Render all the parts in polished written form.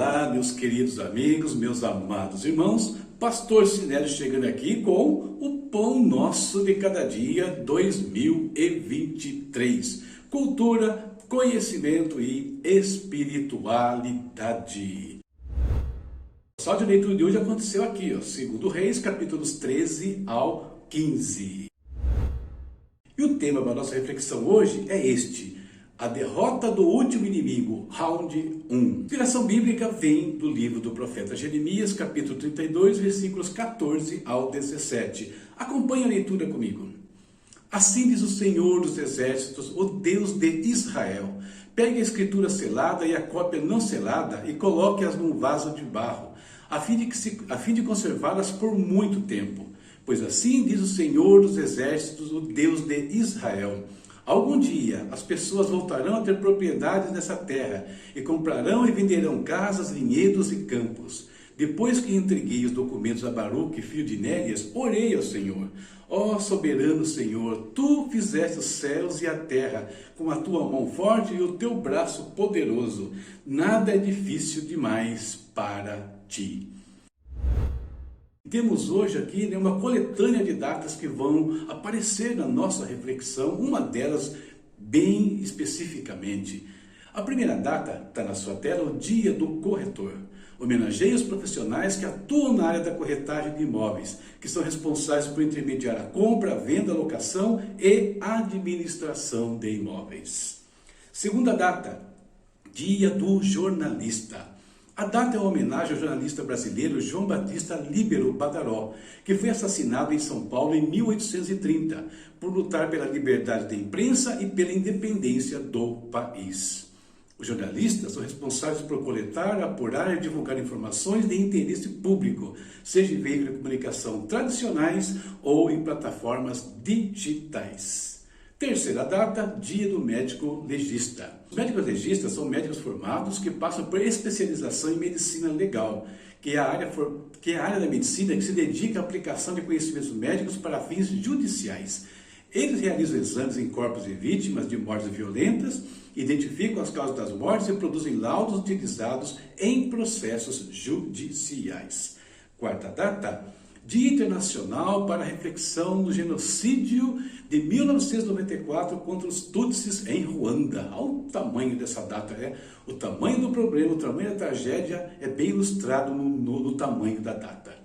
Olá, meus queridos amigos, meus amados irmãos, Pastor Sinélio chegando aqui com o Pão Nosso de Cada Dia 2023. Cultura, conhecimento e espiritualidade. O salmo de leitura de hoje aconteceu aqui, 2 Reis, capítulos 13 ao 15. E o tema da nossa reflexão hoje é este: a derrota do último inimigo, round 1. A inspiração bíblica vem do livro do profeta Jeremias, capítulo 32, versículos 14 ao 17. Acompanhe a leitura comigo. Assim diz o Senhor dos Exércitos, o Deus de Israel: pegue a escritura selada e a cópia não selada e coloque-as num vaso de barro, a fim de conservá-las por muito tempo. Pois assim diz o Senhor dos Exércitos, o Deus de Israel: algum dia as pessoas voltarão a ter propriedades nessa terra e comprarão e venderão casas, vinhedos e campos. Depois que entreguei os documentos a Baruque, filho de Nérias, orei ao Senhor: ó soberano Senhor, tu fizeste os céus e a terra com a tua mão forte e o teu braço poderoso. Nada é difícil demais para ti. Temos hoje aqui uma coletânea de datas que vão aparecer na nossa reflexão, uma delas bem especificamente. A primeira data está na sua tela, o Dia do Corretor. Homenageia os profissionais que atuam na área da corretagem de imóveis, que são responsáveis por intermediar a compra, a venda, a locação e a administração de imóveis. Segunda data, Dia do Jornalista. A data é uma homenagem ao jornalista brasileiro João Batista Líbero Badaró, que foi assassinado em São Paulo em 1830, por lutar pela liberdade da imprensa e pela independência do país. Os jornalistas são responsáveis por coletar, apurar e divulgar informações de interesse público, seja em veículos de comunicação tradicionais ou em plataformas digitais. Terceira data, Dia do Médico Legista. Os médicos legistas são médicos formados que passam por especialização em medicina legal, que é a área da medicina que se dedica à aplicação de conhecimentos médicos para fins judiciais. Eles realizam exames em corpos de vítimas de mortes violentas, identificam as causas das mortes e produzem laudos utilizados em processos judiciais. Quarta data, Dia Internacional para a Reflexão do Genocídio de 1994 contra os Tutsis em Ruanda. Olha o tamanho dessa data, o tamanho do problema, o tamanho da tragédia é bem ilustrado no tamanho da data.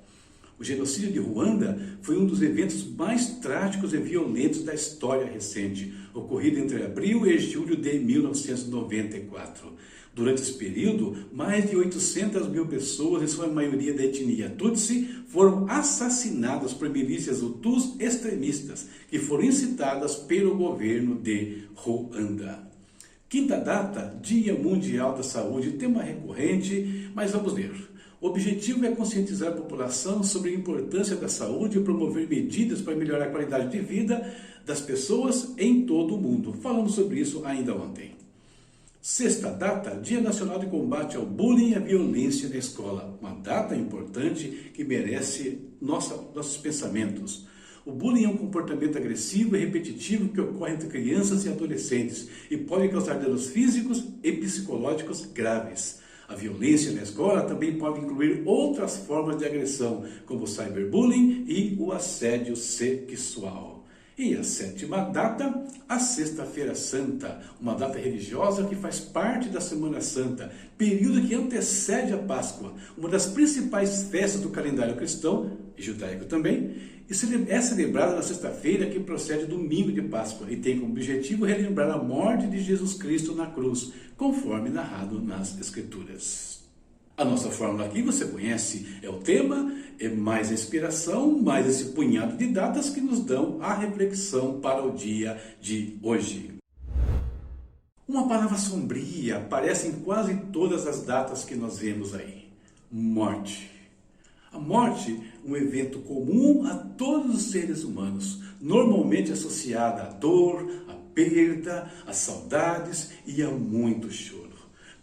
O genocídio de Ruanda foi um dos eventos mais trágicos e violentos da história recente, ocorrido entre abril e julho de 1994. Durante esse período, mais de 800 mil pessoas, em sua maioria da etnia Tutsi, foram assassinadas por milícias hutus extremistas, que foram incitadas pelo governo de Ruanda. Quinta data, Dia Mundial da Saúde, tema recorrente, mas vamos ler. O objetivo é conscientizar a população sobre a importância da saúde e promover medidas para melhorar a qualidade de vida das pessoas em todo o mundo. Falamos sobre isso ainda ontem. Sexta data, Dia Nacional de Combate ao Bullying e à Violência na Escola. Uma data importante que merece nossos pensamentos. O bullying é um comportamento agressivo e repetitivo que ocorre entre crianças e adolescentes e pode causar danos físicos e psicológicos graves. A violência na escola também pode incluir outras formas de agressão, como o cyberbullying e o assédio sexual. E a sétima data, a Sexta-feira Santa, uma data religiosa que faz parte da Semana Santa, período que antecede a Páscoa, uma das principais festas do calendário cristão e judaico também, e é celebrada na sexta-feira que procede do domingo de Páscoa e tem como objetivo relembrar a morte de Jesus Cristo na cruz, conforme narrado nas Escrituras. A nossa fórmula aqui você conhece, é o tema, é mais a inspiração, mais esse punhado de datas que nos dão a reflexão para o dia de hoje. Uma palavra sombria aparece em quase todas as datas que nós vemos aí: morte. A morte, um evento comum a todos os seres humanos, normalmente associada à dor, à perda, às saudades e a muito choro.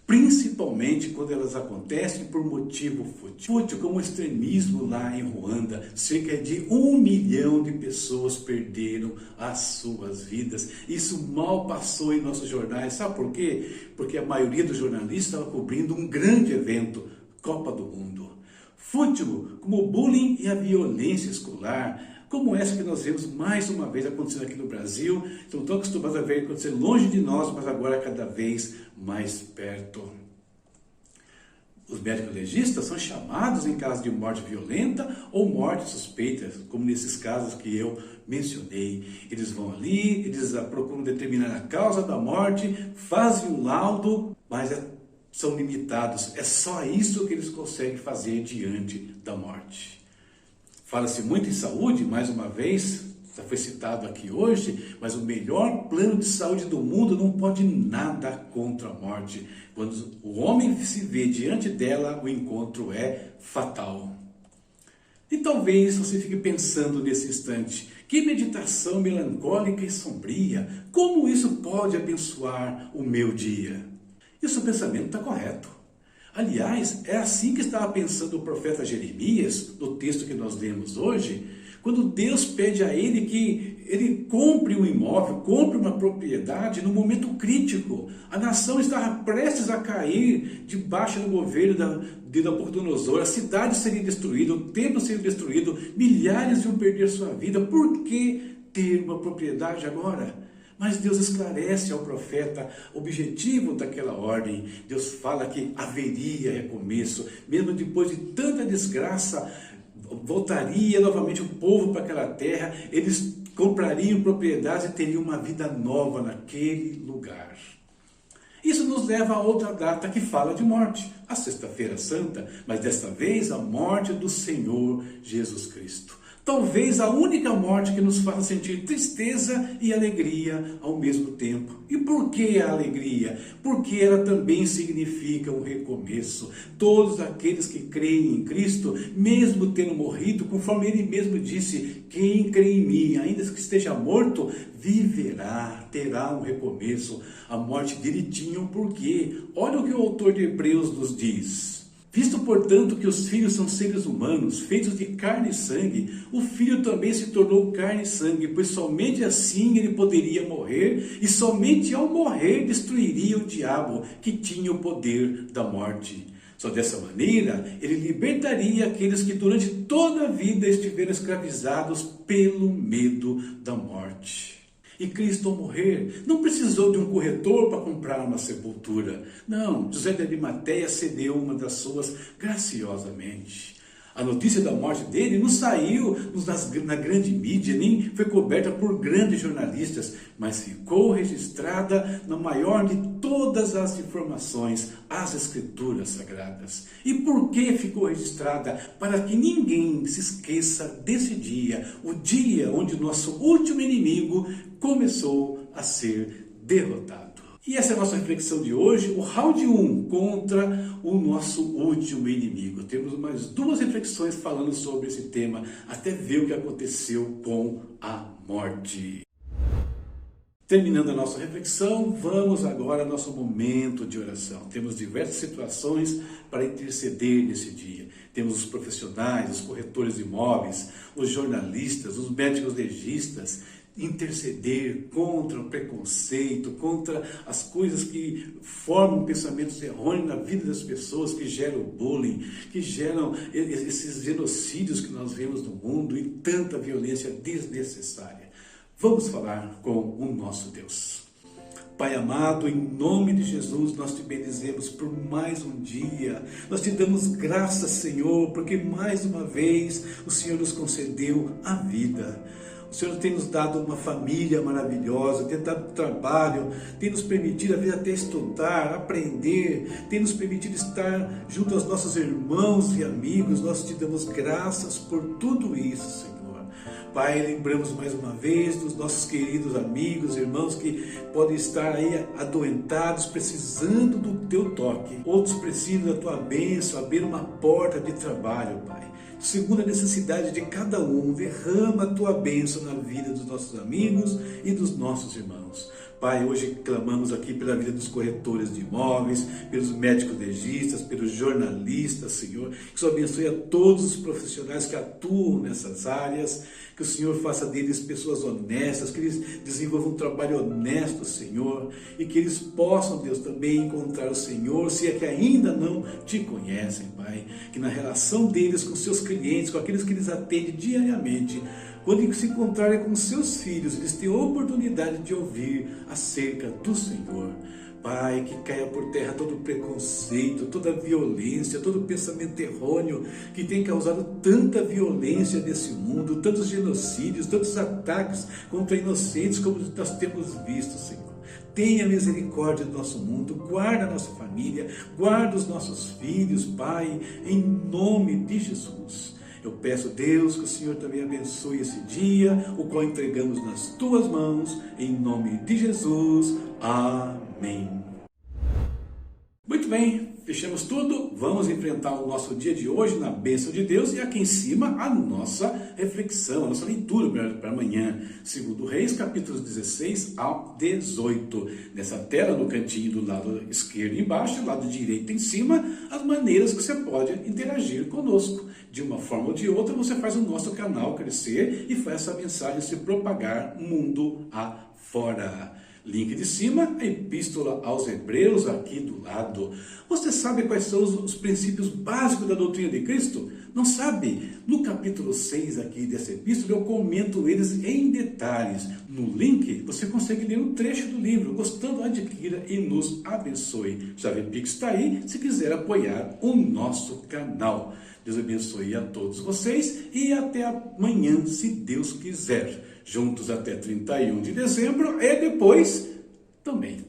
principalmente quando elas acontecem por motivo fútil, como o extremismo lá em Ruanda. Cerca de 1 milhão de pessoas perderam as suas vidas. Isso mal passou em nossos jornais. Sabe por quê? Porque a maioria dos jornalistas estava cobrindo um grande evento, Copa do Mundo. Fútil, como o bullying e a violência escolar, como essa que nós vemos mais uma vez acontecendo aqui no Brasil. Estamos tão acostumados a ver acontecer longe de nós, mas agora cada vez mais perto. Os médicos legistas são chamados em caso de morte violenta ou morte suspeita, como nesses casos que eu mencionei. Eles vão ali, eles procuram determinar a causa da morte, fazem um laudo, mas são limitados. É só isso que eles conseguem fazer diante da morte. Fala-se muito em saúde, mais uma vez, já foi citado aqui hoje, mas o melhor plano de saúde do mundo não pode nada contra a morte. Quando o homem se vê diante dela, o encontro é fatal. E talvez você fique pensando nesse instante, que meditação melancólica e sombria, como isso pode abençoar o meu dia? E o seu pensamento está correto. Aliás, é assim que estava pensando o profeta Jeremias, no texto que nós lemos hoje, quando Deus pede a ele que ele compre um imóvel, compre uma propriedade no momento crítico. A nação estava prestes a cair debaixo do governo de Nabucodonosor, a cidade seria destruída, o templo seria destruído, milhares iam perder sua vida. Por que ter uma propriedade agora? Mas Deus esclarece ao profeta o objetivo daquela ordem. Deus fala que haveria recomeço, mesmo depois de tanta desgraça, voltaria novamente o povo para aquela terra, eles comprariam propriedades e teriam uma vida nova naquele lugar. Isso nos leva a outra data que fala de morte, a Sexta-feira Santa, mas desta vez a morte do Senhor Jesus Cristo. Talvez a única morte que nos faça sentir tristeza e alegria ao mesmo tempo. E por que a alegria? Porque ela também significa um recomeço. Todos aqueles que creem em Cristo, mesmo tendo morrido, conforme ele mesmo disse, quem crê em mim, ainda que esteja morto, viverá, terá um recomeço. A morte dele tinha um porquê. Olha o que o autor de Hebreus nos diz. Visto, portanto, que os filhos são seres humanos, feitos de carne e sangue, o Filho também se tornou carne e sangue, pois somente assim ele poderia morrer, e somente ao morrer destruiria o diabo, que tinha o poder da morte. Só dessa maneira, ele libertaria aqueles que durante toda a vida estiveram escravizados pelo medo da morte. E Cristo, ao morrer, não precisou de um corretor para comprar uma sepultura. Não, José de Arimateia cedeu uma das suas graciosamente. A notícia da morte dele não saiu na grande mídia, nem foi coberta por grandes jornalistas, mas ficou registrada na maior de todas as informações, as Escrituras Sagradas. E por que ficou registrada? Para que ninguém se esqueça desse dia, o dia onde nosso último inimigo começou a ser derrotado. E essa é a nossa reflexão de hoje, o round 1 contra o nosso último inimigo. Temos mais 2 reflexões falando sobre esse tema, até ver o que aconteceu com a morte. Terminando a nossa reflexão, vamos agora ao nosso momento de oração. Temos diversas situações para interceder nesse dia. Temos os profissionais, os corretores de imóveis, os jornalistas, os médicos legistas, interceder contra o preconceito, contra as coisas que formam pensamentos errôneos na vida das pessoas, que geram bullying, que geram esses genocídios que nós vemos no mundo e tanta violência desnecessária. Vamos falar com o nosso Deus. Pai amado, em nome de Jesus, nós te bendizemos por mais um dia. Nós te damos graças, Senhor, porque mais uma vez o Senhor nos concedeu a vida. O Senhor tem nos dado uma família maravilhosa, tem dado trabalho, tem nos permitido às vezes até estudar, aprender, tem nos permitido estar junto aos nossos irmãos e amigos. Nós te damos graças por tudo isso, Senhor. Pai, lembramos mais uma vez dos nossos queridos amigos, irmãos que podem estar aí adoentados, precisando do teu toque. Outros precisam da tua bênção, abrir uma porta de trabalho, Pai. Segundo a necessidade de cada um, derrama a tua bênção na vida dos nossos amigos e dos nossos irmãos. Pai, hoje clamamos aqui pela vida dos corretores de imóveis, pelos médicos legistas, pelos jornalistas, Senhor. Que o Senhor abençoe a todos os profissionais que atuam nessas áreas. Que o Senhor faça deles pessoas honestas, que eles desenvolvam um trabalho honesto, Senhor. E que eles possam, Deus, também encontrar o Senhor, se é que ainda não te conhecem, Pai. Que na relação deles com seus clientes, com aqueles que eles atendem diariamente, quando se encontrarem com seus filhos, eles tenham a oportunidade de ouvir acerca do Senhor. Pai, que caia por terra todo preconceito, toda violência, todo pensamento errôneo que tem causado tanta violência nesse mundo, tantos genocídios, tantos ataques contra inocentes como nós temos visto, Senhor. Tenha misericórdia do nosso mundo, guarda a nossa família, guarda os nossos filhos, Pai, em nome de Jesus. Eu peço, Deus, que o Senhor também abençoe esse dia, o qual entregamos nas Tuas mãos, em nome de Jesus. Amém. Muito bem, fechamos tudo. Vamos enfrentar o nosso dia de hoje na bênção de Deus e aqui em cima a nossa reflexão, a nossa leitura para amanhã. 2 Reis, capítulos 16 ao 18. Nessa tela, no cantinho do lado esquerdo embaixo, do lado direito em cima, as maneiras que você pode interagir conosco. De uma forma ou de outra, você faz o nosso canal crescer e faz essa mensagem se propagar mundo afora. Link de cima, a Epístola aos Hebreus aqui do lado. Você sabe quais são os princípios básicos da doutrina de Cristo? Não sabe? No capítulo 6 aqui dessa epístola eu comento eles em detalhes. No link você consegue ler um trecho do livro. Gostando, adquira e nos abençoe. Chave Pix está aí se quiser apoiar o nosso canal. Deus abençoe a todos vocês e até amanhã, se Deus quiser. Juntos até 31 de dezembro e depois também.